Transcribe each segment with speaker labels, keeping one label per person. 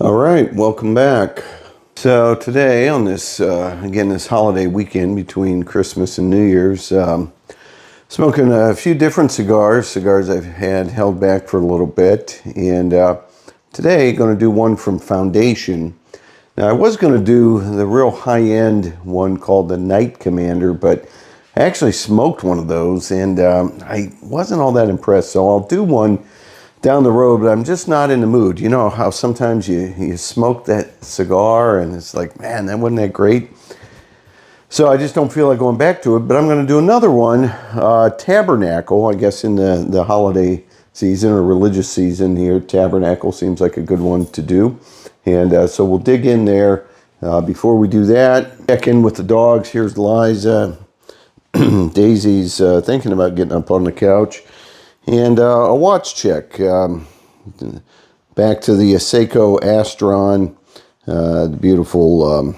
Speaker 1: All right, welcome back. So today on this, again, this holiday weekend between Christmas and New Year's, smoking a few different cigars I've had held back for a little bit. And today going to do one from Foundation. Now I was going to do the real high-end one called the Night Commander, but I actually smoked one of those and I wasn't all that impressed. So I'll do one down the road, but I'm just not in the mood. You know how sometimes you smoke that cigar and it's like, man, that wasn't that great. So I just don't feel like going back to it, but I'm going to do another one, Tabernacle, I guess in the holiday season or religious season here. Tabernacle seems like a good one to do. And so we'll dig in there. Before we do that, check in with the dogs. Here's Liza. Daisy's thinking about getting up on the couch. And a watch check. Back to the Seiko Astron, the beautiful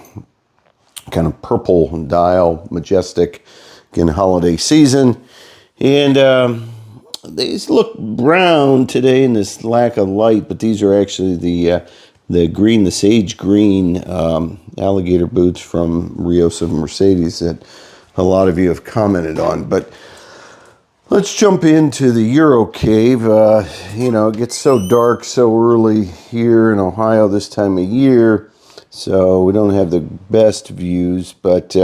Speaker 1: kind of purple dial, majestic, again, holiday season. And these look brown today in this lack of light, but these are actually the green, the sage green alligator boots from Rios of Mercedes that a lot of you have commented on. But let's jump into the Euro Cave. You know, it gets so dark so early here in Ohio this time of year, so we don't have the best views, but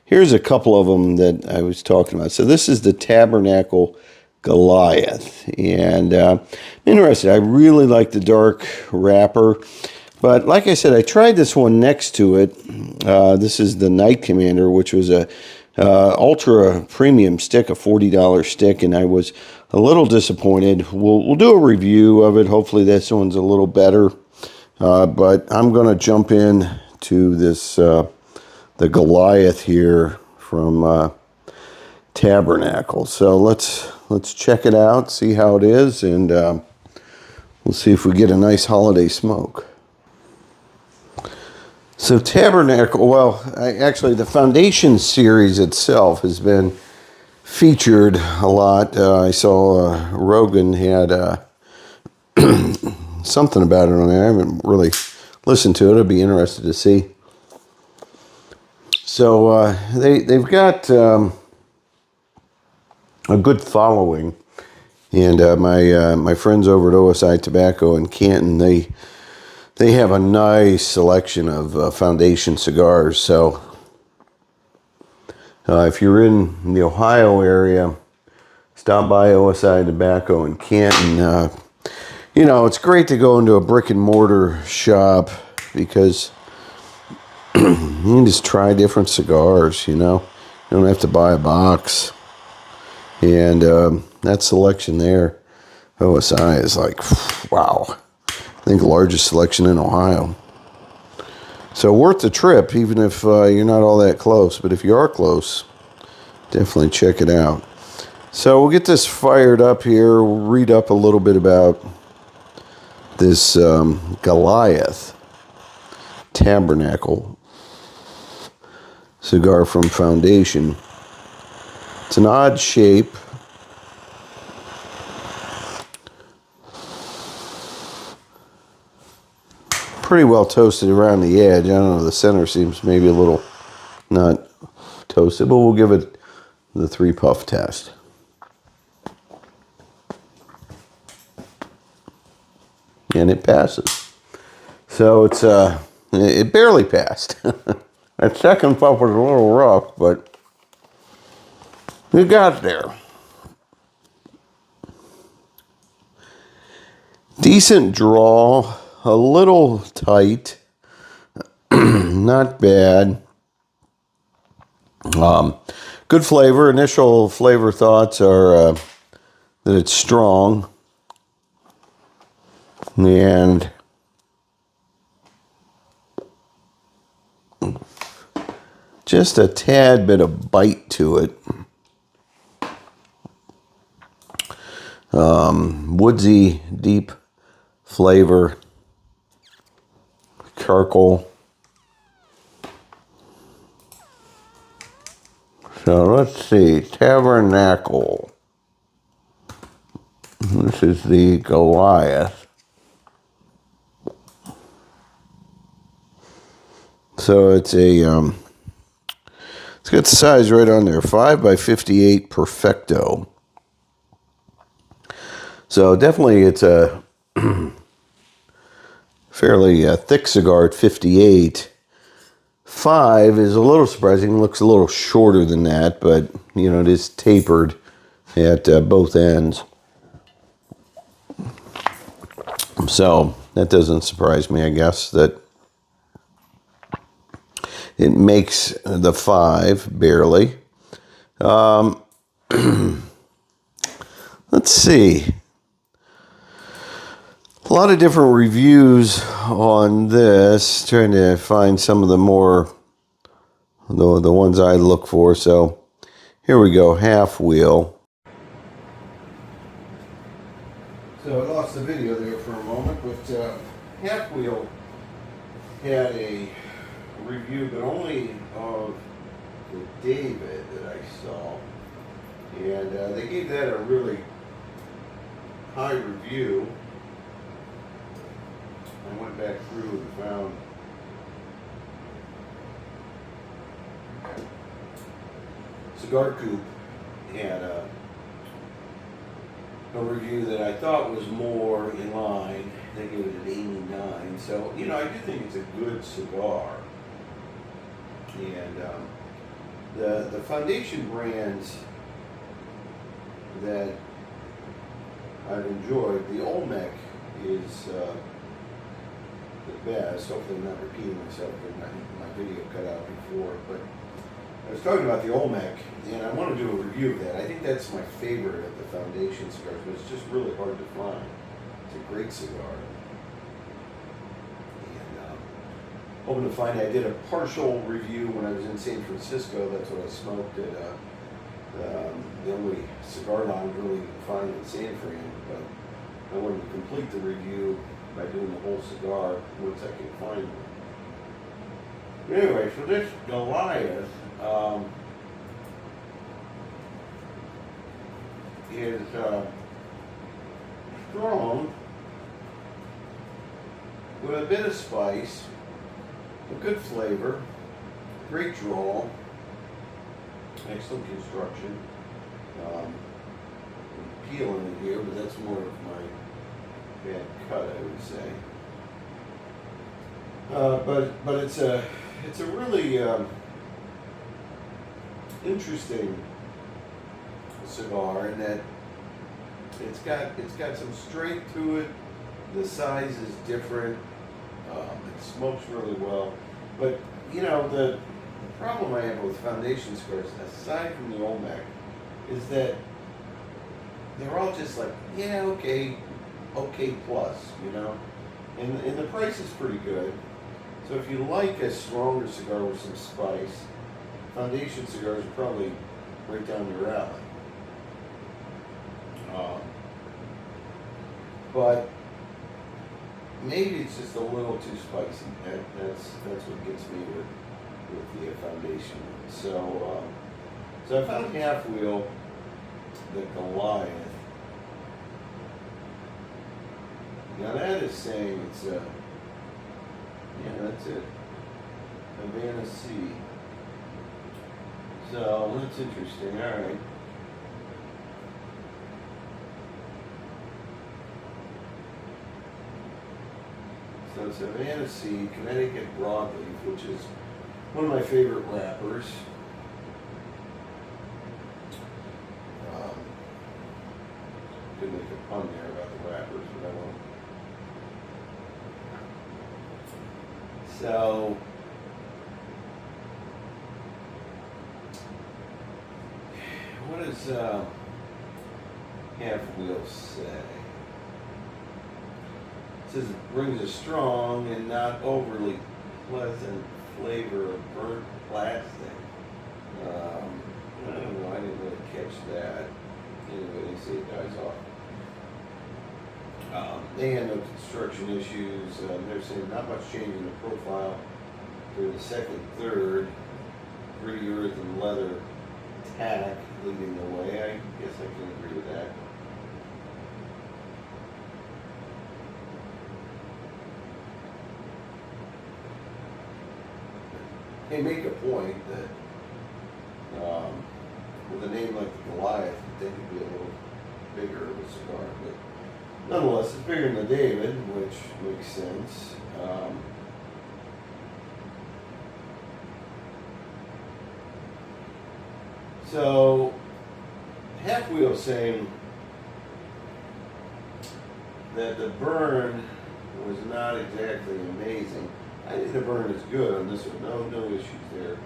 Speaker 1: here's a couple of them that I was talking about. So this is the Tabernacle Goliath, and I'm interested. I really like the dark wrapper, but like I said, I tried this one next to it. This is the Night Commander, which was a ultra premium stick, a $40 stick, and I was a little disappointed. We'll do a review of it. Hopefully this one's a little better, but I'm going to jump in to this the Goliath here from Tabernacle. So let's check it out, see how it is, and we'll see if we get a nice holiday smoke. So Tabernacle, well, actually the Foundation series itself has been featured a lot. I saw Rogan had something about it on there. I haven't really listened to it. I'd be interested to see. So they've got a good following, and my friends over at OSI Tobacco in Canton, they have a nice selection of Foundation cigars. So if you're in the Ohio area, stop by OSI Tobacco in Canton. You know, it's great to go into a brick and mortar shop because you can just try different cigars, you know. You don't have to buy a box. And that selection there, OSI, is like, wow. I think the largest selection in Ohio. So worth the trip, even if you're not all that close. But if you are close, definitely check it out. So we'll get this fired up here. We'll read up a little bit about this Goliath Tabernacle cigar from Foundation. It's an odd shape. Pretty well toasted around the edge. I don't know, the center seems maybe a little not toasted, but we'll give it the 3-puff test. And it passes. So it barely passed. That second puff was a little rough, but we got there. Decent draw. A little tight, not bad. Good flavor. Initial flavor thoughts are that it's strong and just a tad bit of bite to it. Woodsy, deep flavor. Charcoal. So let's see, Tabernacle. This is the Goliath. So it's a it's got the size right on there, 5 by 58 Perfecto. So definitely it's a fairly thick cigar at 58. 5 is a little surprising. Looks a little shorter than that, but you know, it is tapered at both ends. So that doesn't surprise me, I guess, that it makes the 5 barely. Let's see. A lot of different reviews on this, trying to find some of the more, the ones I look for. So here we go, Half Wheel. So I lost the video there for a moment, but Half Wheel had a review, but only of the David that I saw. And they gave that a really high review. I went back through and found Cigar Coop had a review that I thought was more in line. They gave it an 89. So, you know, I do think it's a good cigar. And the foundation brands that I've enjoyed, the Olmec is the best. Hopefully I'm not repeating myself because my video cut out before, but I was talking about the Olmec, and I want to do a review of that. I think that's my favorite of the foundation cigars, but it's just really hard to find. It's a great cigar. And hoping to find, I did a partial review when I was in San Francisco. That's what I smoked at the only cigar lounge really you can find in San Fran, but I wanted to complete the review by doing the whole cigar once I can find one. Anyway, for this Goliath, is strong with a bit of spice, a good flavor, great draw, excellent construction. Peel in it here, but that's more of my bad cut, I would say. But it's a really interesting cigar in that it's got some strength to it. The size is different. It smokes really well. But you know, the problem I have with foundation cigars, aside from the Olmec, is that they're all just like, yeah, okay plus, you know, and the price is pretty good. So if you like a stronger cigar with some spice, foundation cigars are probably right down your alley. But maybe it's just a little too spicy. That's what gets me with the foundation. So I found Half Wheel, the Goliath. Now that is saying it's a, yeah, that's it, Havana C. So that's interesting. All right. So it's Havana C, Connecticut Broadleaf, which is one of my favorite wrappers. Could make a pun there about the wrappers, but I won't. So what does Half Wheel say? It says it brings a strong and not overly pleasant flavor of burnt plastic. I don't know, I didn't really catch that. Anyway, they say it dies off. They had no construction issues. They're saying not much change in the profile for the second, third, gritty earth and leather tack leading the way. I guess I can agree with that. they make a point that with a name like the Goliath, they could be a little bigger of a cigar, but nonetheless, it's bigger than the David, which makes sense. So, Half Wheel saying that the burn was not exactly amazing. I think the burn is good on this one. No issues there.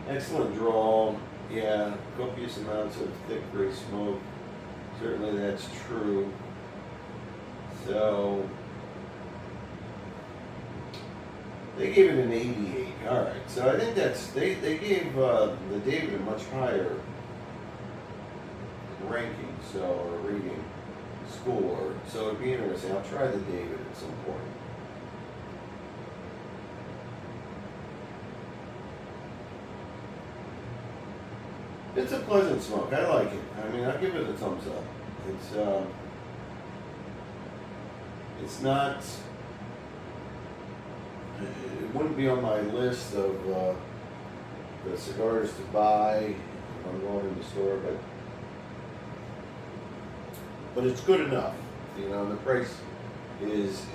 Speaker 1: Excellent draw. Yeah, copious amounts of thick gray smoke. Certainly that's true. So they gave it an 88. All right. So I think that's they gave the David a much higher ranking, so or rating score. So it'd be interesting. I'll try the David at some point. It's a pleasant smoke. I like it. I mean, I'll give it a thumbs up. It's not. It wouldn't be on my list of the cigars to buy if I'm going in the store, but it's good enough. You know, the price is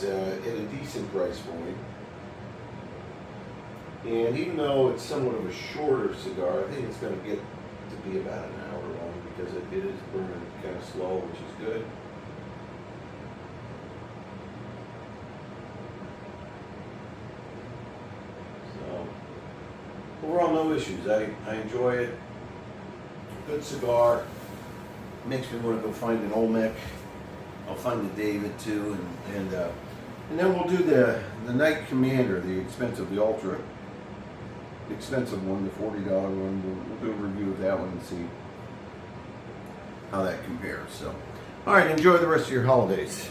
Speaker 1: at a decent price point. And even though it's somewhat of a shorter cigar, I think it's going to get to be about an hour long because it is burning kind of slow, which is good. So, overall, no issues. I enjoy it. Good cigar. Makes me want to go find an Olmec. I'll find the David too, and then we'll do the Night Commander, the expensive, the Ultra. The expensive one, the $40 one. We'll do a review of that one and see how that compares. So, all right, enjoy the rest of your holidays.